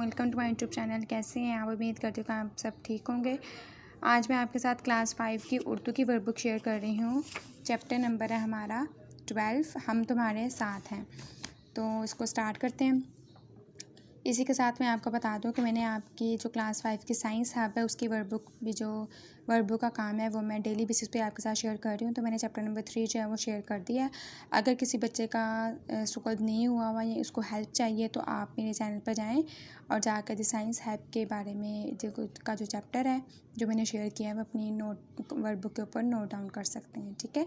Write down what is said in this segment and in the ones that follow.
Welcome to my YouTube channel. कैसे हैं आप? उम्मीद करती हूँ कि आप सब ठीक होंगे। आज मैं आपके साथ क्लास 5 की उर्दू की वर्कबुक शेयर कर रही हूँ। चैप्टर नंबर है हमारा 12, हम तुम्हारे साथ हैं। तो इसको स्टार्ट करते हैं। इसी के साथ मैं आपको बता दूं कि मैंने आपकी जो क्लास 5 की साइंस हब है उसकी वर्कबुक भी जो वर्कबुक का काम है वो मैं डेली बेसिस पे आपके साथ शेयर कर रही हूँ। तो मैंने चैप्टर नंबर 3 जो है वो शेयर कर दिया है। अगर किसी बच्चे का सुकल्द नहीं हुआ या उसको हेल्प चाहिए तो आप मेरे चैनल पर जाएँ और जाकर द साइंस हब के बारे में का जो चैप्टर है जो मैंने शेयर किया है वो अपनी नोट वर्कबुक के ऊपर नोट डाउन कर सकते हैं। ठीक है।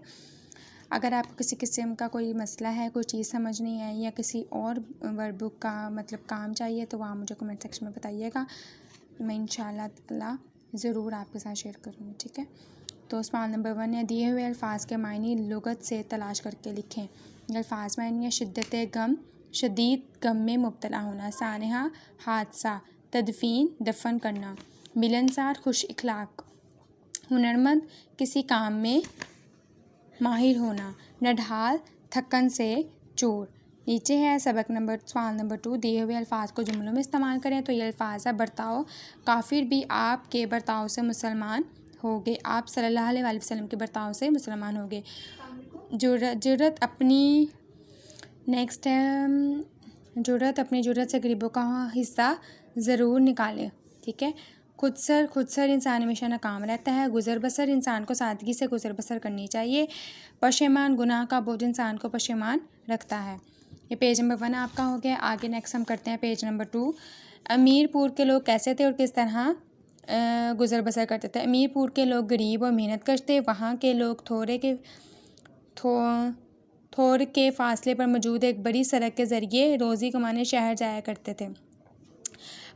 अगर आपको किसी किस्म का कोई मसला है, कोई चीज़ समझ नहीं आई या किसी और वर्कबुक का मतलब काम चाहिए तो वहाँ मुझे कमेंट सेक्शन में बताइएगा। मैं इंशाल्लाह ताला ज़रूर आपके साथ शेयर करूँगी। ठीक है। तो सवाल नंबर 1 है, दिए हुए अल्फाज के मायने लुगत से तलाश करके लिखें। अल्फाज मायने है शिद्दत गम, शदीद गम में मुब्तला होना, सानहा हादसा, तदफीन दफन करना, मिलनसार खुश इखलाक, हुनरमंद किसी काम में माहिर होना, नढाल थकन से चोर। नीचे है सवाल नंबर 2, दिए हुए अल्फाज को जुमलों में इस्तेमाल करें। तो ये अल्फाज है, बर्ताव, काफिर भी आपके बर्ताव से मुसलमान हो गए, आप सल्लल्लाहु अलैहि वसल्लम के बर्ताव से मुसलमान हो गए। जुर्रत अपनी नेक्स्ट है, जुर्रत से गरीबों का हिस्सा ज़रूर निकालें। ठीक है। खुदसर इंसान हमेशा नाकाम रहता है। गुज़र बसर इंसान को सादगी से गुज़र बसर करनी चाहिए। पशेमान गुनाह का बोझ इंसान को पशेमान रखता है। ये पेज नंबर 1 आपका हो गया। आगे नेक्स्ट हम करते हैं पेज नंबर 2। अमीरपुर के लोग कैसे थे और किस तरह गुज़र बसर करते थे। अमीरपुर के लोग गरीब और मेहनत कश थे। वहाँ के लोग थोड़ के फासले पर मौजूद एक बड़ी सड़क के ज़रिए रोज़ी कमाने शहर जाया करते थे।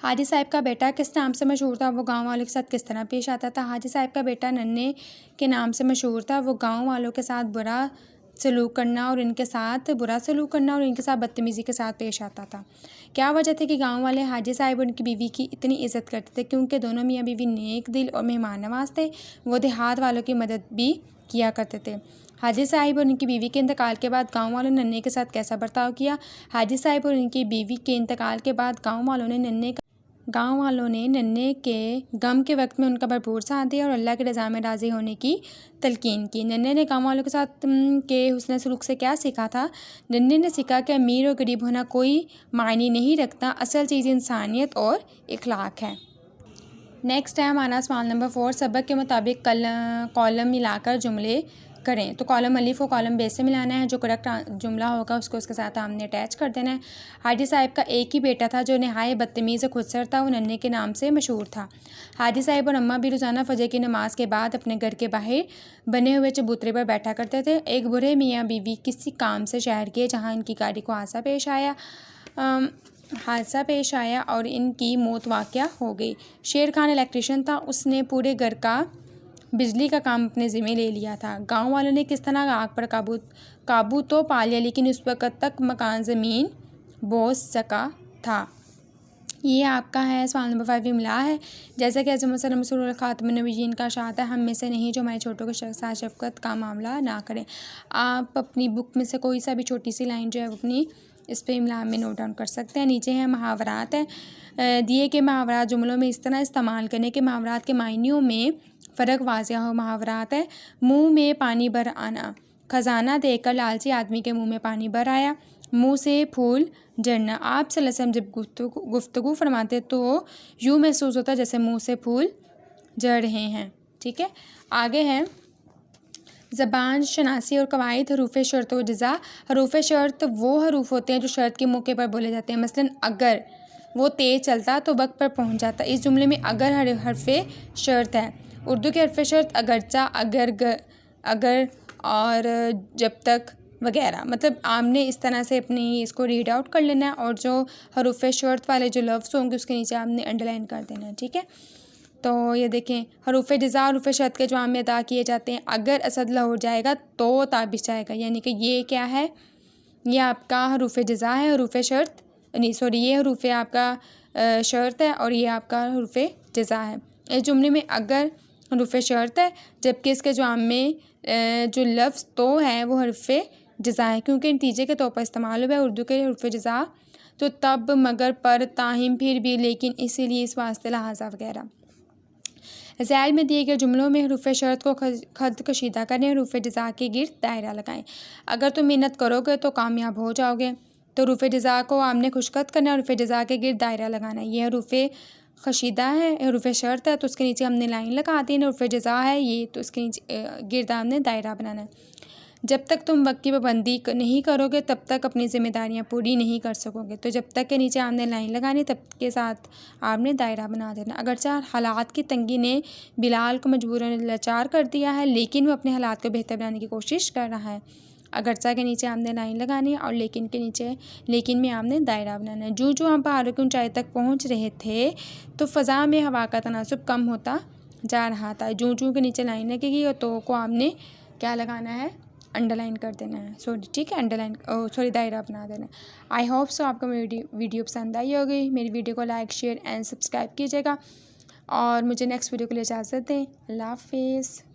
हाजी साहब का बेटा किस नाम से मशहूर था, वो गांव वालों के साथ किस तरह पेश आता था। हाजी साहब का बेटा नन्हे के नाम से मशहूर था। वो गांव वालों के साथ बुरा सलूक करना और इनके साथ बदतमीज़ी के साथ पेश आता था। क्या वजह थी कि गांव वाले हाजी साहब और उनकी बीवी की इतनी इज़्ज़त करते थे? क्योंकि दोनों मियाँ बीवी नेक दिल और मेहमान नवाज थे। वो देहात वालों की मदद भी किया करते थे। हाजी साहिब और उनकी बीवी के इंतकाल के बाद गांव वालों ने नन्हे के साथ कैसा बर्ताव किया। हाजी साहिब और उनकी बीवी के इंतकाल के बाद गांव वालों ने नन्हे के गम के वक्त में उनका भरपूर साथ दिया और अल्लाह की रज़ा में राज़ी होने की तलकीन की। नन्हे ने गांव वालों के साथ के हुस्न सलूक से क्या सीखा था? नन्हे ने सीखा कि अमीर और गरीब होना कोई मायने नहीं रखता, असल चीज़ इंसानियत और इखलाक है। नेक्स्ट है हमारा सवाल नंबर 4, सबक के मुताबिक कॉलम मिलाकर जुमले करें। तो कॉलम अलिफ और कॉलम बे से मिलाना है। जो करेक्ट जुमला होगा उसको उसके साथ हमने अटैच कर देना है। हाजी साहब का एक ही बेटा था जो नहायत बदतमीज़ खुदसर था। वो नन्हे के नाम से मशहूर था। हाजी साहब और अम्मा भी रोज़ाना फजर की नमाज के बाद अपने घर के बाहर बने हुए चबूतरे पर बैठा करते थे। एक बुरे मियाँ बीवी किसी काम से शहर गए जहाँ इनकी गाड़ी को हादसा पेश आया और इनकी मौत वाक़या हो गई। शेर खान इलेक्ट्रीशियन था। उसने पूरे घर का बिजली का काम अपने ज़िम्मे ले लिया था। गांव वालों ने किस तरह आग पर काबू तो पा लिया, लेकिन उस वक़्त तक मकान ज़मीन बोझ सका था। ये आपका है सवाल नंबर 5 इमला है। जैसा कि हज़रत ख़ातमुन-नबिय्यीन का इरशाद है, हम में से नहीं जो हमारे छोटों के साथ शफ़क़त का मामला ना करें। आप अपनी बुक में से कोई सा भी छोटी सी लाइन जो है वो अपनी इस पे इमला में नोट डाउन कर सकते हैं। नीचे है मुहावरात है। दिए के मुहावरात जुमलों में इस तरह इस्तेमाल करने के मुहावरात के मायनों में फ़र्क वाज़िह हो। मुहावरात है, मुँह में पानी भर आना, खजाना देखकर लालची आदमी के मुँह में पानी भर आया, मुँह से फूल झड़ना। आप सल्लल्लाहु अलैहि वसल्लम जब गुफ्तगू फरमाते तो यूँ महसूस होता जैसे मुँह से फूल झड़ रहे हैं। ठीक है। आगे है ज़बान शनासी और कवायद। हरूफ शर्त व जज़ा। हरूफ शर्त वो हरूफ होते हैं जो शर्त के मौके पर बोले जाते हैं। मसलन अगर वो तेज़ चलता तो वक्त पर पहुंच जाता। इस जुमले में अगर हरफ शर्त है। उर्दू के हरफ शर्त अगरचा, अगर और जब तक वगैरह। मतलब आपने इस तरह से अपनी इसको रीड आउट कर लेना है और जो हरूफ शर्त वाले जो लफ्ज़ होंगे उसके नीचे आपने अंडरलाइन कर देना है। ठीक है। तो ये देखें, हरूफ जज़ा हरूफ शर्त के जवाब में अदा किए जाते हैं। अगर असद लाहौर जाएगा तो ताबिश जाएगा, यानी कि ये क्या है, ये आपका हरूफ जज़ा है। हरूफ शर्त नहीं, सॉरी, ये हरूफ आपका शर्त है और ये आपका हरूफ जज़ा है। इस जुमले में अगर हरूफ शर्त है जबकि इसके जवाब में जो लफ्ज़ तो है वो हरूफ जज़ा है, क्योंकि नतीजे के तौर पर इस्तेमाल हुआ है। उर्दू के हरूफ जज़ा तो तब, मगर, पर, ताहिम, फिर भी, लेकिन, इसीलिए, इस वास्ते, लिहाजा वगैरह। ज़ैल में दिए गए जुमलों में हरूफ शर्त को खत कशीदा करें, हरूफ जज़ा के गिर्द दायरा लगाएं। अगर तुम मेहनत करोगे तो कामयाब हो जाओगे। तो हरूफ जज़ा को आपने खुशखत करना है, हरूफ जज़ा के गिर्द दायरा लगाना है। ये हरूफ कशीदा है, हरूफ शर्त है, तो उसके नीचे हमने लाइन लगा दी। हरूफ जज़ा है ये, तो उसके नीचे गिर्द हमने दायरा बनाना है। जब तक तुम वक्त की पाबंदी नहीं करोगे तब तक अपनी ज़िम्मेदारियां पूरी नहीं कर सकोगे। तो जब तक के नीचे आपने लाइन लगानी, तब के साथ आपने दायरा बना देना। अगरचे हालात की तंगी ने बिलाल को मजबूरन लाचार कर दिया है, लेकिन वो अपने हालात को बेहतर बनाने की कोशिश कर रहा है। अगरचा के नीचे आपने लाइन लगानी है और लेकिन के नीचे, लेकिन में आपने दायरा बनाना है। जो जो हम पहाड़ों की ऊंचाई तक पहुंच रहे थे तो फ़ज़ा में हवा का तनासुब कम होता जा रहा था। जो जो के नीचे लाइन लगेगी और तो को आपने क्या लगाना है, अंडरलाइन कर देना है, सॉरी, ठीक है, अंडरलाइन, सॉरी, दायरा बना देना है। आई होप सो आपको मेरी वीडियो पसंद आई होगी। मेरी वीडियो को लाइक, शेयर एंड सब्सक्राइब कीजिएगा और मुझे नेक्स्ट वीडियो के लिए इजाज़त दें। अल्लाह हाफिज़।